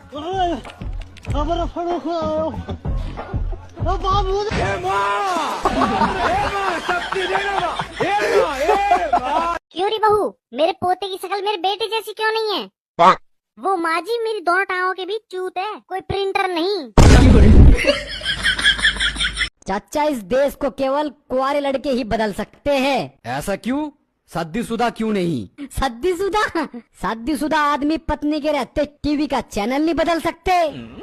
क्यों री बहू, मेरे पोते की शक्ल मेरे बेटे जैसी क्यों नहीं है? वो माँ जी मेरी दोनों टांगों के बीच चूत है, कोई प्रिंटर नहीं। चाचा, इस देश को केवल कुंवारे लड़के ही बदल सकते हैं। ऐसा क्यों? शादीशुदा क्यों नहीं? शादीशुदा आदमी पत्नी के रहते टीवी का चैनल नहीं बदल सकते,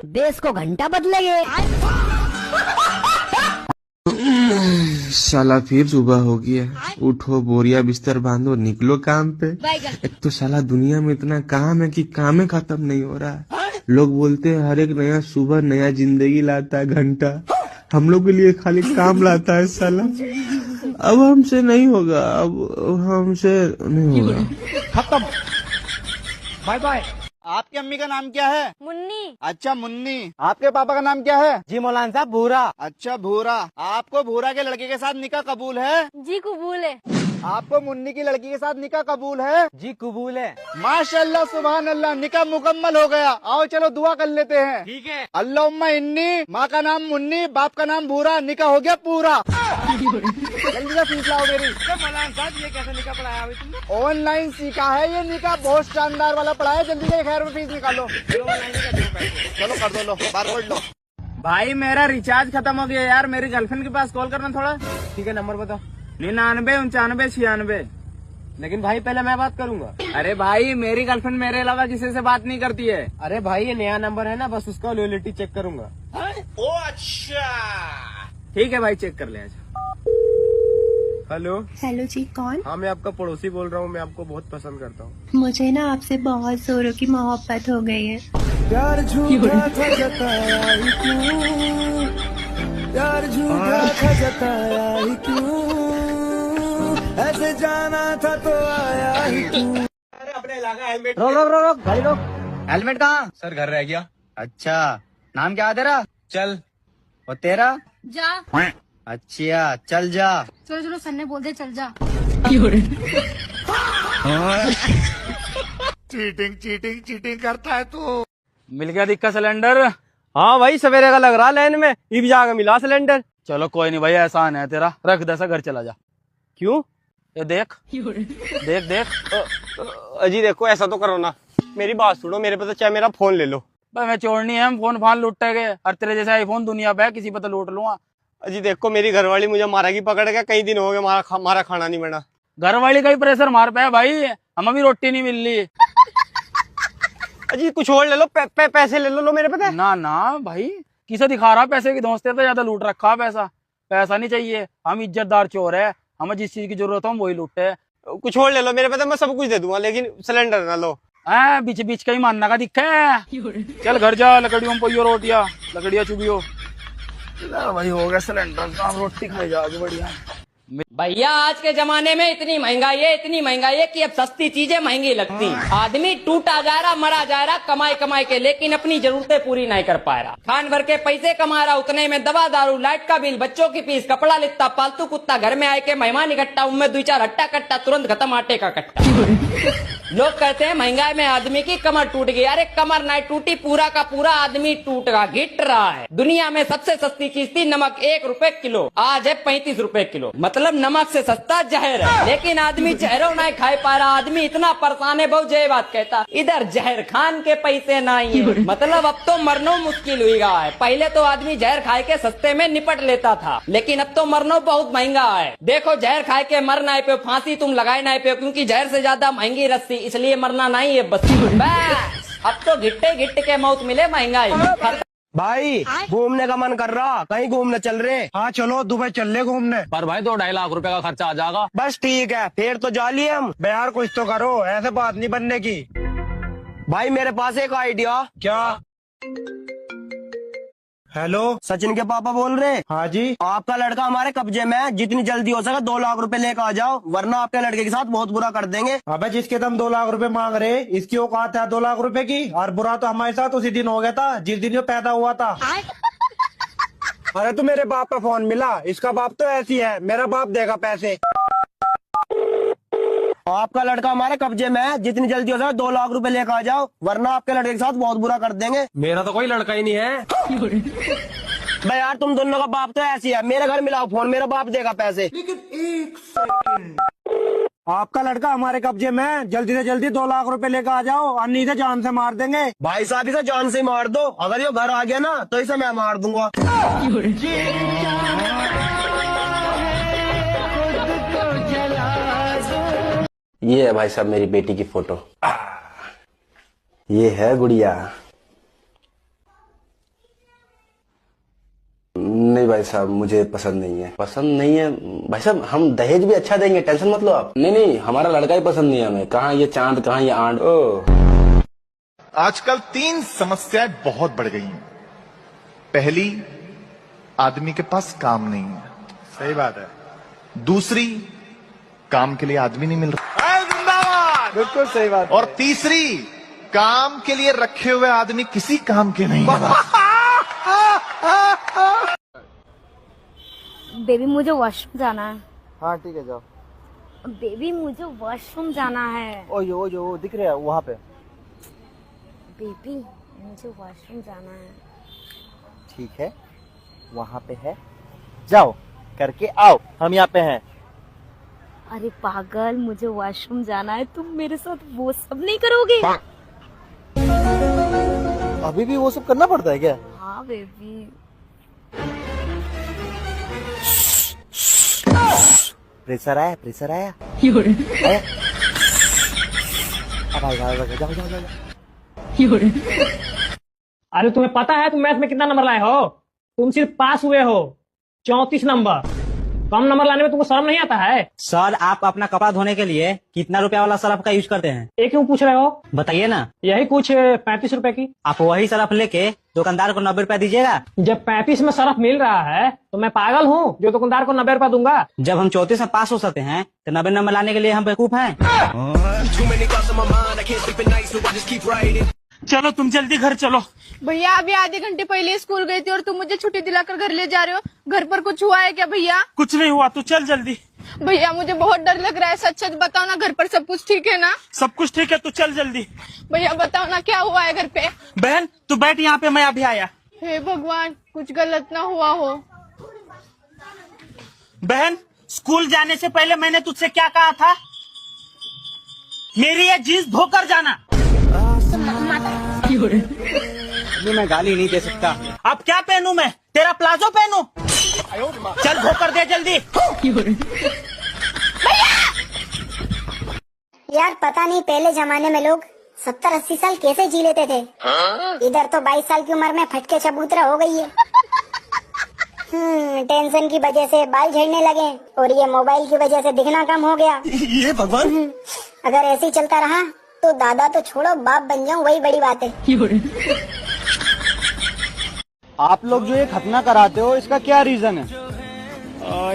देश को घंटा बदलेंगे। साला फिर सुबह हो गया, उठो बोरिया बिस्तर बांधो निकलो काम पे। एक तो साला दुनिया में इतना काम है कि काम ही खत्म नहीं हो रहा। लोग बोलते हैं हर एक नया सुबह नया जिंदगी लाता है घंटा, हम लोग के लिए खाली काम लाता है साला। अब हमसे नहीं होगा, अब हमसे नहीं होगा। खत्म, बाय बाय। आपकी अम्मी का नाम क्या है? मुन्नी। अच्छा मुन्नी। आपके पापा का नाम क्या है? जी मौलाना साहब, भूरा। अच्छा भूरा। आपको भूरा के लड़के के साथ निकाह कबूल है? जी कबूल है। आपको मुन्नी की लड़की के साथ निकाह कबूल है? जी कबूल है। माशाल्लाह सुभान अल्लाह, निकाह मुकम्मल हो गया। आओ चलो दुआ कर लेते हैं। ठीक है। अल्लाहुम्मा इन्नी, माँ का नाम मुन्नी, बाप का नाम भूरा, निकाह हो गया पूरा। जल्दी से फीस लाओ मेरी। मौलाना साहब, ये कैसे निकाह पढ़ाया अभी तुमने? ऑनलाइन सीखा है ये निकाह, बहुत शानदार वाला पढ़ा है। जल्दी से 1000 रुपए फीस निकालो। चलो कर दो, लो बार कोड लो। भाई मेरा रिचार्ज खत्म हो गया यार, मेरी गर्लफ्रेंड के पास कॉल करना थोड़ा। ठीक है, नंबर बताओ। 99 95 96। लेकिन भाई पहले मैं बात करूंगा। अरे भाई मेरी गर्लफ्रेंड मेरे अलावा किसी से बात नहीं करती है। अरे भाई ये नया नंबर है ना, बस उसका लॉयल्टी चेक करूंगा। ओ अच्छा, ठीक है भाई, चेक कर ले आज। हेलो। हेलो जी, कौन? हाँ, मैं आपका पड़ोसी बोल रहा हूँ, मैं आपको बहुत पसंद करता हूँ। मुझे ना आपसे बहुत जोरों की मोहब्बत हो गई है। प्यार झूठा था जताया ही क्यों, प्यार झूठा था जताया ही क्यों, ऐसे जाना था तो आया ही क्यों। अरे अपने इलाका हेलमेट। रोक भाई रोक। हेलमेट कहाँ? सर घर रह गया। अच्छा, नाम क्या है तेरा? चल। और तेरा? जा। अच्छा चल जा। चलो चलो, सर ने बोल दे चल जा। चीटिंग करता है तू। मिल गया दिक्कत सिलेंडर? हाँ भाई, सवेरे का लग रहा लाइन में, इब जाकर मिला सिलेंडर। चलो कोई नहीं भाई, एहसान है तेरा, रख दसा घर चला जा। क्यों? ये देख देख देख। अजी देखो, ऐसा तो करो ना, मेरी बात सुनो, मेरे पे तो चाहे मेरा फोन ले लो। भाई मैं चोरनी है, हम फोन फान लूटे गए, और तेरे जैसे आईफोन दुनिया पे है, किसी पे तो लूट लूंगा। अजी देखो, मेरी घरवाली मुझे मारेगी पकड़ के, कई दिन हो गए हमारा खाना नहीं बना। घर वाली का ही प्रेशर मार पे है भाई, हम अभी रोटी नहीं मिल रही। अजी कुछ और ले लो, पैसे ले लो मेरे पे। ना ना भाई, किसे दिखा रहा पैसे की दोस्ते, तो ज्यादा लूट रखा पैसा। पैसा नहीं चाहिए, हम इज्जतदार चोर है, हमें जिस चीज की जरूरत हो हम वही लूटते है। कुछ और ले लो मेरे पे, मैं सब कुछ दे दूंगा, लेकिन सिलेंडर ना लो। बीच बीच का ही मानना का दिक्कत है। चल घर जा, लकड़ियों पोइयो रोटिया, लकड़िया चुगियो। भाई हो गया सिलेंडर, काम रोटी खाई जाओगे बढ़िया। भैया आज के जमाने में इतनी महंगाई है कि अब सस्ती चीजें महंगी लगती। आदमी टूटा जा रहा, मरा जा रहा, कमाई के, लेकिन अपनी जरूरतें पूरी नहीं कर पा रहा। खान भर के पैसे कमा रहा, उतने में दवा दारू, लाइट का बिल, बच्चों की फीस, कपड़ा लित्ता, पालतू कुत्ता, घर में आए के मेहमान इकट्ठा, उनमें 2-4 हट्टा कट्टा, तुरंत खत्म आटे का कट्टा। लोग कहते हैं महंगाई में आदमी की कमर टूट गई। अरे कमर नहीं टूटी, पूरा का पूरा आदमी टूट रहा, घिट रहा है। दुनिया में सबसे सस्ती चीज थी नमक, 1 रुपए किलो, आज है 35 रुपए किलो। मतलब नमक से सस्ता जहर है, लेकिन आदमी जहरों नहीं खा पा रहा। आदमी इतना परेशान है, बहुत जय बात कहता, इधर जहर खान के पैसे नहीं है। मतलब अब तो मरनो मुश्किल हुई गया है। पहले तो आदमी जहर खाए के सस्ते में निपट लेता था, लेकिन अब तो मरनो बहुत महंगा है। देखो जहर खाए के मर नहीं पे, फांसी तुम लगाए नहीं पे, क्योंकि जहर से ज्यादा महंगी रस्सी, इसलिए मरना नहीं है बस। अब तो घिट्टे के मौत मिले, महंगाई। भाई घूमने का मन कर रहा, कहीं घूमने चल रहे? हाँ चलो दुबई चल ले घूमने। पर भाई 2-2.5 लाख रुपए का खर्चा आ जाएगा। बस ठीक है, फिर तो जा लिए हम। यार कुछ तो करो, ऐसे बात नहीं बनने की। भाई मेरे पास एक आइडिया। क्या? हेलो, सचिन के पापा बोल रहे? हाँ जी। आपका लड़का हमारे कब्जे में है, जितनी जल्दी हो सके 2 लाख रुपए लेकर आ जाओ, वरना आपके लड़के के साथ बहुत बुरा कर देंगे। अबे जिसके तुम 2 लाख रुपए मांग रहे, इसकी औकात है 2 लाख रुपए की? और बुरा तो हमारे साथ उसी दिन हो गया था जिस दिन ये पैदा हुआ था। अरे तू मेरे बाप का फोन मिला, इसका बाप तो ऐसी है, मेरा बाप देगा पैसे। आपका लड़का हमारे कब्जे में है, जितनी जल्दी हो सके 2 लाख रुपए लेकर आ जाओ, वरना आपके लड़के के साथ बहुत बुरा कर देंगे। मेरा तो कोई लड़का ही नहीं है। भाई यार तुम दोनों का बाप तो ऐसी है, मेरे घर मिलाओ फोन, मेरा बाप देगा पैसे। आपका लड़का हमारे कब्जे में है, जल्दी से जल्दी 2 लाख रुपए लेकर आ जाओ, अन्नी से जान से मार देंगे। भाई साहब इसे जान से मार दो, अगर ये घर आ गया ना तो इसे मैं मार दूंगा। ये है भाई साहब मेरी बेटी की फोटो। ये है गुड़िया। नहीं भाई साहब मुझे पसंद नहीं है। पसंद नहीं है भाई साहब, हम दहेज भी अच्छा देंगे, टेंशन मत लो आप। नहीं हमारा लड़का ही पसंद नहीं है हमें। कहाँ ये चांद, कहाँ ये आंड। आजकल 3 समस्याएं बहुत बढ़ गई हैं। पहली, आदमी के पास काम नहीं है। सही बात है। दूसरी, काम के लिए आदमी नहीं मिल रहा। बिल्कुल सही बात। और तीसरी, काम के लिए रखे हुए आदमी किसी काम के नहीं है। बेबी मुझे वॉशरूम जाना है। हाँ ठीक है जाओ। बेबी मुझे वॉशरूम जाना है। ओ दिख रहा है वहाँ पे। बेबी मुझे वॉशरूम जाना है। ठीक है वहाँ पे है, जाओ करके आओ, हम यहाँ पे हैं। अरे पागल, मुझे वॉशरूम जाना है, तुम मेरे साथ वो सब नहीं करोगे? अभी भी वो सब करना पड़ता है क्या? हाँ बेबी। प्रेशर आया, प्रेशर आया। अब जाओ। अरे तुम्हें पता है तुम मैथ में कितना नंबर लाए हो? तुम सिर्फ पास हुए हो 34 नंबर। कम नंबर लाने में तुमको शर्म नहीं आता है? सर आप अपना कपड़ा धोने के लिए कितना रुपया वाला सर्फ का यूज करते हैं? ये क्यों पूछ रहे हो? बताइए ना। यही कुछ 35 रुपए की। आप वही सर्फ लेके दुकानदार को 90 रुपया दीजिएगा। जब 35 में सर्फ मिल रहा है तो मैं पागल हूँ जो दुकानदार को 90 रुपया दूंगा? जब हम 34 में पास हो सकते हैं तो 90 नंबर लाने के लिए हम बेवकूफ हैं। चलो तुम जल्दी घर चलो। भैया अभी आधे घंटे पहले स्कूल गई थी और तुम मुझे छुट्टी दिलाकर घर ले जा रहे हो। घर पर कुछ हुआ है क्या भैया? कुछ नहीं हुआ, तू चल जल्दी। भैया मुझे बहुत डर लग रहा है, सच सच बताओ ना, घर पर सब कुछ ठीक है ना? सब कुछ ठीक है, तू चल जल्दी। भैया बताओ ना क्या हुआ है घर पे? बहन तू बैठ यहाँ पे, मैं अभी आया। हे भगवान, कुछ गलत ना हुआ हो। बहन स्कूल जाने से पहले मैंने तुझसे क्या कहा था? मेरी ये जीन्स धोकर जाना। मैं गाली नहीं दे सकता। अब क्या पहनूं मैं? तेरा प्लाजो पहनूं? चल धोकर दे जल्दी। यार पता नहीं पहले जमाने में लोग 70-80 साल कैसे जी लेते थे। इधर तो 22 साल की उम्र में फटके चबूतरा हो गई है। टेंशन की वजह से बाल झड़ने लगे और ये मोबाइल की वजह से दिखना कम हो गया। ये भगवान। अगर ऐसे ही चलता रहा तो दादा तो छोड़ो, बाप बन जाऊं वही बड़ी बात है। आप लोग जो ये खतना कराते हो इसका क्या रीजन है?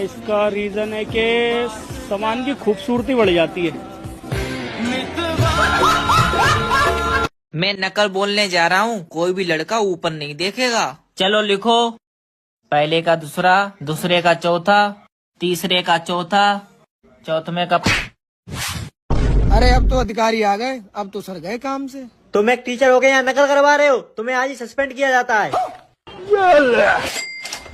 इसका रीजन है कि सामान की खूबसूरती बढ़ जाती है। मैं नकल बोलने जा रहा हूँ, कोई भी लड़का ऊपर नहीं देखेगा। चलो लिखो, पहले का दूसरा, दूसरे का चौथा, तीसरे का चौथा, चौथे का। अरे अब तो अधिकारी आ गए, अब तो सर गए काम से। तुम एक टीचर हो गए यहाँ नकल करवा रहे हो, तुम्हें आज ही सस्पेंड किया जाता है।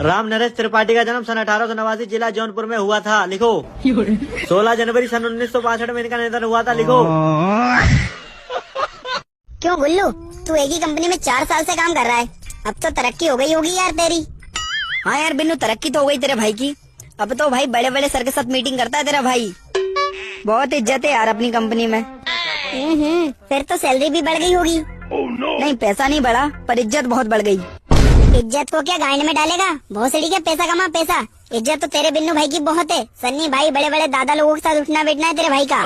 राम नरेश त्रिपाठी का जन्म सन 1889 जिला जौनपुर में हुआ था। लिखो 16 जनवरी सन 1965 में इनका निधन हुआ था। लिखो। क्यों गुल्लू, तू एक ही कंपनी में 4 साल से काम कर रहा है, अब तो तरक्की हो गई होगी यार तेरी। हाँ यार बिन्नू, तरक्की तो हो गई तेरे भाई की। अब तो भाई बड़े बड़े सर के साथ मीटिंग करता है तेरा भाई। बहुत इज्जत है यार अपनी कंपनी में। फिर तो सैलरी भी बढ़ गई होगी। नहीं पैसा नहीं बढ़ा, पर इज्जत बहुत बढ़ गई। इज्जत को क्या गांड में डालेगा, भोसड़ी के पैसा कमा पैसा। इज्जत तो तेरे बिन्नू भाई की बहुत है। सन्नी भाई बड़े बड़े दादा लोगों के साथ उठना बैठना है तेरे भाई का।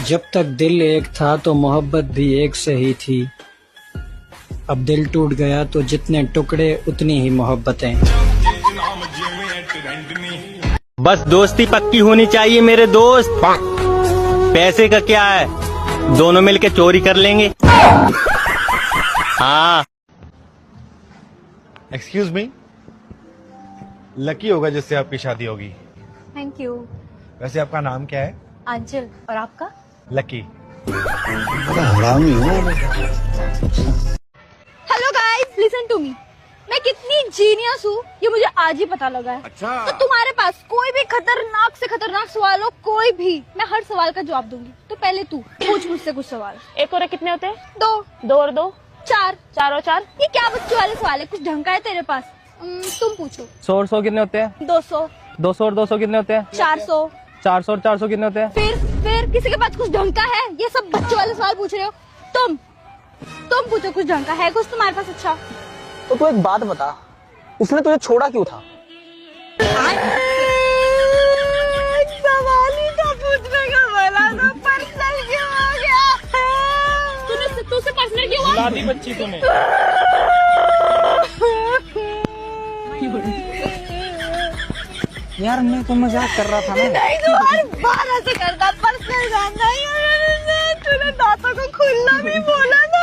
जब तक दिल एक था तो मोहब्बत भी एक से ही थी। अब दिल टूट गया तो जितने टुकड़े उतनी ही मोहब्बतें। बस दोस्ती पक्की होनी चाहिए मेरे दोस्त। पैसे का क्या है, दोनों मिलके चोरी कर लेंगे। हाँ। एक्सक्यूज मी, लकी होगा जिससे आपकी शादी होगी। Thank you. वैसे आपका नाम क्या है? अंचल, और आपका? Lucky. Hello guys, listen to me. मैं कितनी जीनियस हूँ ये मुझे आज ही पता लगा है। अच्छा। तो तुम्हारे पास कोई भी खतरनाक से खतरनाक सवाल हो, कोई भी, मैं हर सवाल का जवाब दूंगी। तो पहले तू पूछ मुझसे कुछ सवाल। एक और एक कितने होते हैं? 2। 2 और 2? 4। 4 और 4? ये क्या बच्चों वाले सवाल है? कुछ ढंग का है तेरे पास? तुम पूछो। 100 और 100 कितने होते हैं? 200। 200 और 200 कितने होते हैं? 400। 400 और 400 कितने होते हैं? फिर किसी के पास कुछ ढंग का है? ये सब बच्चों वाले सवाल पूछ रहे हो तुम पूछो कुछ ढंग का है कुछ तुम्हारे पास? अच्छा तो तू एक बात बता, उसने तुझे छोड़ा क्यों था? सवाल ही तो पूछने का बोला था, पर्सनल क्यों हो गया? तुझसे पर्सनल क्यों हुआ? लादी बच्ची तुम्हें। यार मैं तो मजाक कर रहा था ना। नहीं तू हर बार ऐसे करता, पर्सनल जानना ही है। तूने दांतों को खुलना भी बोला था।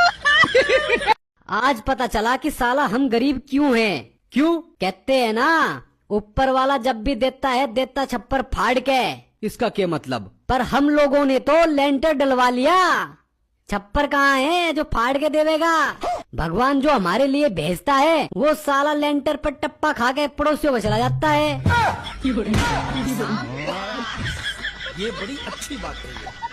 आज पता चला कि साला हम गरीब क्यों हैं। क्यों? कहते हैं ना, ऊपर वाला जब भी देता है देता छप्पर फाड़ के। इसका क्या मतलब? पर हम लोगों ने तो लेंटर डलवा लिया, छप्पर कहाँ है जो फाड़ के देवेगा? भगवान जो हमारे लिए भेजता है वो साला लेंटर पर टप्पा खा के पड़ोसियों को चला जाता है। ये बड़ी अच्छी बात है।